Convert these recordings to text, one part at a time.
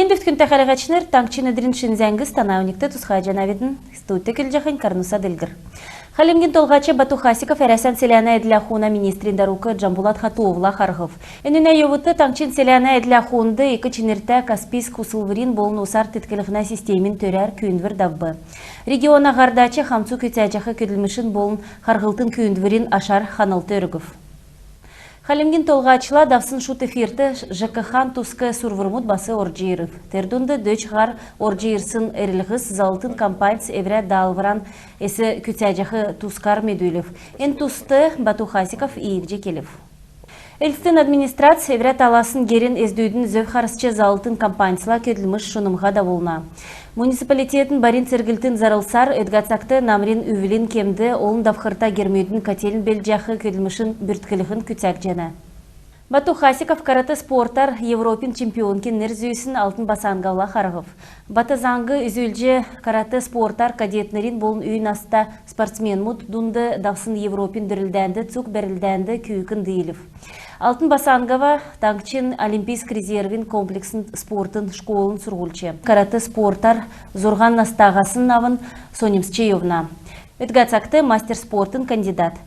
Мен бүткін тәқәріғачыныр таңчын өдірін шынзәңгіз тана уникті тұсқа жанавидін студты кіл карнуса ділгір. Халимгин толғачы Бату Хасиков әрәсән селяна әділі ахуына министрин даруқы Джамбулат Хатуовла қарғыв. Әніне евыты таңчын селяна әділі ахуынды екі чынырта Каспийск усылвырин болын усар тіткіліғына системин төрәр күйіндвір давбы. Региона ғардачы хамцу көтәжақы көділмішін болын қарғылтын күйіндвірин ашар ханылты өргів. Халимгин толғачыла давсын шут эфирті ЖКХ тускы сурвырмут басы орджиырыв. Тердунды дөчғар орджиырсын әрілғыз залтын компанияс еврә далвыран әсі күтәжақы тускар медуйлев. Эн тусты Бату Хасиков иегже келев. Эльстин администрация еврә таласын герін әздүйдің зөв залтын компаниясла көділміш шынымға да болна. Муниципалитетін барин цергілтін зарылсар өдгацақты намрин үвілін кемді олын давқырта гермейдің кателін белжақы көділмішін бүрткілігін күтәк жана. Бату Хасиков караты спортар Европин чемпионкин нерзүйсін алтын басанғаула қарғып. Баты заңғы үзілже караты спортар кадетнерин болын үйін аста спортсмен мұд дұнды давсын Европин дүрілдәнді цук бәрілдәнді күйікін дейілів. Алтын басанғава таңчын олимпийск резервин комплексін спортын школын сұрғылчы. Караты спортар зорған настағасын навын Сонимсчеевна. Өтгацақты мастер спортын кандидат.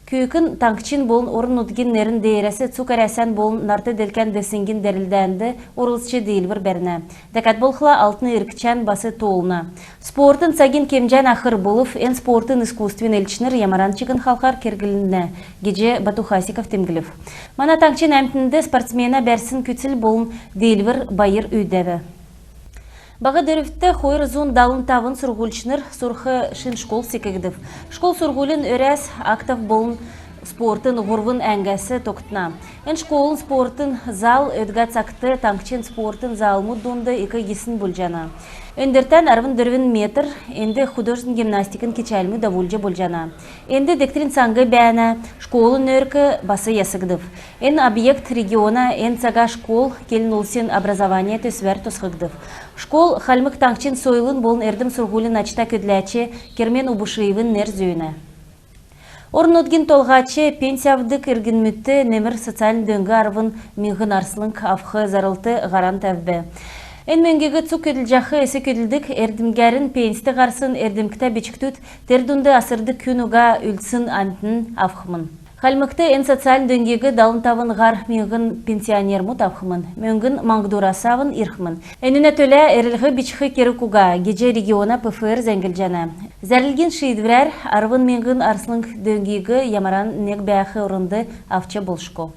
Күйікін таңкчин болын орын ұтген нерін дейресі цук әрәсән болын нарты делкен десінген дәрілдәнді орылсчы дейілбір бәріне. Дәкәт болқыла алтын иркчан басы толына. Спортын сагин кемжан ақыр болып, ен спортын искусствен елчінір ямаранчығын халқар кергіліне геже Бату Хасиков темгілів. Мана таңкчин әмтінді спортсмена бәрсін күтсіл болын дейілбір байыр үйдәві. Бағы дөріфті қойыр зон далын тавын сұрғылшыныр сұрқы шын школ секегдів. Школ сұрғылын өрәс актав болын спортын ғұрвын әңгәсі тоқтына. Ән школын спортын зал өдгацақты таңкчен спортын залмы донды екі есін бұлжана. Өндіртен арвын дөрвін метр, әнді художын гимнастикін кечәлмі давулжы бұлжана. Әнді дектрин саңғы бәні, школын өркі басы ясығдыв. Ән объект региона ән саға школ келін олсын образование төсвер тұсқығдыв. Школ халмық таңкчен сойлын болын әрдім сұрғылын ачта көдләчі кермен убышыйвын нер зүйіні. Орын өтген толғачы пенсиявдық үргін мүтті немір социалын дөңгі арвын миғын арсылың авқы зарылты ғаран тәвбі. Эн мөңгегі цук көділ әсі көділдік әрдімгәрін пенсті қарсын әрдімкіта бечіктүт тердунды асырды күн ұға үлсін антын авқымын. Халмықты эн социаль дөңгегі далын тавын ғар миғын пенсионер мұт авқымын. Мөңгін маңдурасавын ирқымын. Әніне төлі әрілгі бечіқі кері күға геже региона ПФР зәңгіл жана. Зәрілген шейдвірәр арвын миғын арсылың дөңгегі ямаран нег бәқі ұрынды авча болшко.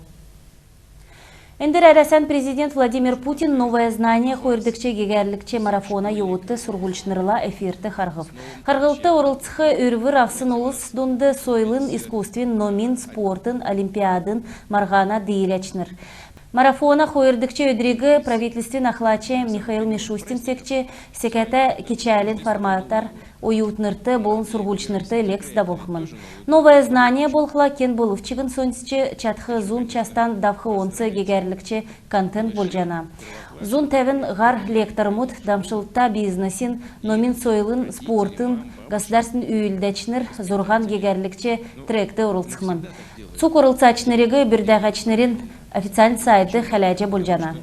Эндер әрәсән президент Владимир Путин новое знание қойырдікче гегерлікче марафона еуытты сұрғылшынырла эфирті қарғып. Қарғылты орылцықы өрвір авсын олыс донды сойлын искусствен номин спортын олимпиадын марғана дейіләчнір. Марафона қойырдікче өдрегі правительствен ақлачы Михаил Мишустин секче секәті кечәлін форматтар ойутнырты болын сұрғылшынырты лекс да болқымын. Новое знание болқыла кен болывчығын сонсычы чатқы зун частан давқы онсы гегерлікче контент болжана. Зун тәвін ғар лектормуд дамшылта бизнесін, номин сойлын спортын, государствен үйілдәчінір зорған гегерлікче тректі ұрылсықмын. Цук ұрылсачнырегі бірдәғачнырын официальный сайты хәләже болжана.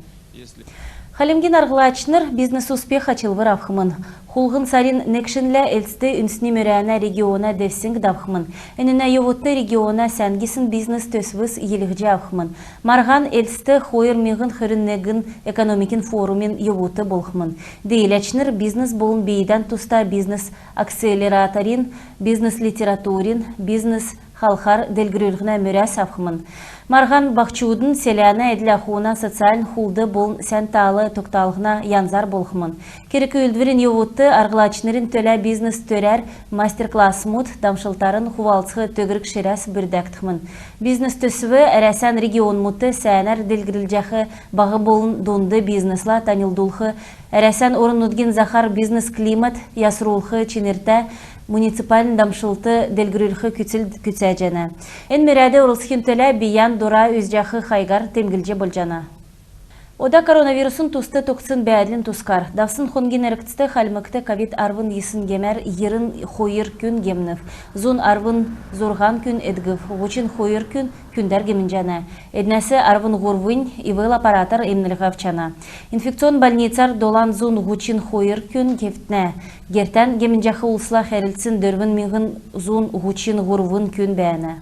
Халимгин арғылачныр бизнес успех ачылвыр авхымын. Хулғын сарин некшінлі әлсті үнсіне мөрәна региона дәвсінг давхымын. Әніне евотты региона сәнгісін бизнес төсвіз елігже авхымын. Марған әлсті хойыр меғын хүріннегін экономикин форумен евотты болхымын. Дейләчнір бизнес болын бейдан туста бизнес акселераторин, бизнес литературин, бизнес халқар дәлгірілгіна мөрәс авхымын. Марған бақчудың селяна әділі ақуына социалін хулды болын сәнталы тоқталығына янзар болхымын. Керек өлдвірін евутты арғылачнырын төлі бизнес төрәр мастер-класс мұд дамшылтарын хувалцығы төгірік шерәс бүрдәктімін. Бизнес төсіві әрәсән регион мұтты сәнәр дәлгірілжақы бағы болын донды бизнесла танылдулқы әрәсән орын өтген захар бизнес климат ясырулқы ченерті муниципалин дамшылты дәлгірілқы күтсә жана. Ән мерәді ұрылсықын төлі биян дұра өзжақы қайғар темгілже бол жана. Ода коронавирусын тусты тоқсын бәділін тускар. Давсын хонген әріктісті қалмықты ковид арвын есын гемер ерін хойыр күн гемнів. Зун арвын зорған күн эдгів. Ғучин хойыр күн күндер гемін жана. Эднәсі арвын ғорвын ивыл аппаратар емніліғав чана. Инфекцион больницар долан зун ғучин хойыр күн кефтіне. Гертен гемін жақы ұлсыла хәрілсін дөрвін миғын зун ғучин ғорвын күн бәні.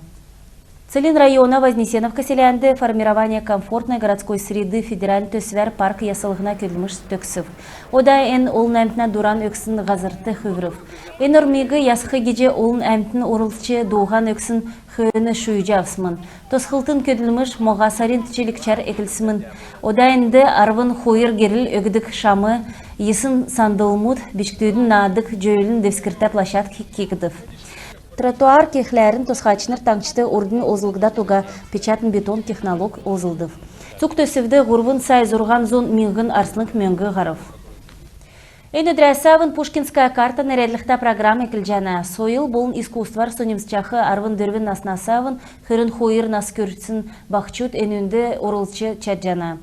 Целин района Вознесеновка селянды формирование комфортной городской среды федеральный төсвер парк ясылығына келміш төксів. Ода ән олын әмтіна дуран өксін ғазырты хүвірів. Ән ұрмегі ясқы геже олын әмтін орылчы доған өксін хүйіні шүйжі авсымын. Тосқылтын көділміш моға сарин түчелікчар әкілсімін. Ода әнді арвын хойыр геріл өгдік шамы, есын сандылмуд, бішктүйдің надық жөйлін дөскірті площад кекідів. Тротуар кехләрін тосқачыныр таңчыты ордын озылғыда туға печатын бетон технолог озылдыв. Цук төсівді ғұрвын сай зұрған зон минғын арсынық мөңгі ғарыв. Эйн өдрәсәвін Пушкинская карта нәрәдліқта программа кілжана. Сойыл болын искусствар сонемсчахы арвын дөрвін наснасавын хүрін хойыр нас көрсін бақчут әнінді орылчы чаджана.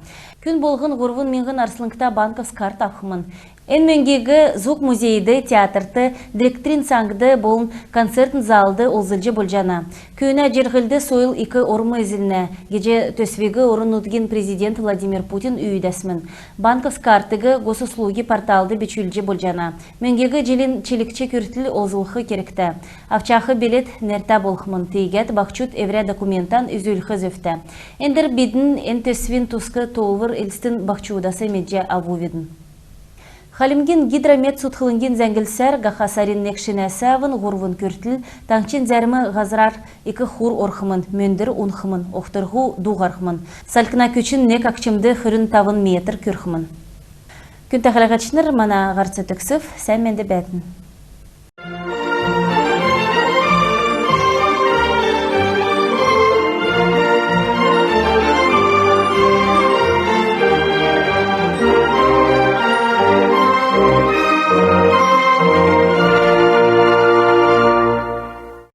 Күн болғын ғұрвын минғын арсынықта банковс карта ақымын. Эн мөңгегі звук музейді, театрты, директрин саңды болын концертін залды олзылжы болжана. Күйіне жергілді сойыл 2 ормы үзіліне. Геже төсвегі орын ұтген президент Владимир Путин үйдәсмін. Банковс картыгы госуслуги порталды бечүлжі болжана. Мөңгегі желін челікче көртіл олзылқы керекті. Авчақы билет нерта болқымын. Тейгет бақчут евре документан үзілқы зөфті. Эндір бидін эн төсвин тусқы толвыр елстін бақчудасы медже авувидін. Халимгин гидромет сутхылынген зәңгілсәр ғақасарин некшінәсәвін ғұрвын көртіл, таңчын зәрмі ғазырар 2 хур орхымын, мөндір ұнхымын, оқтырғу дуғархымын. Салкына көчін нек ақчымды хүрін тавын метр көрхымын. Күн тәқіліғачыныр мана ғарцы төксів, сән менді бәтін.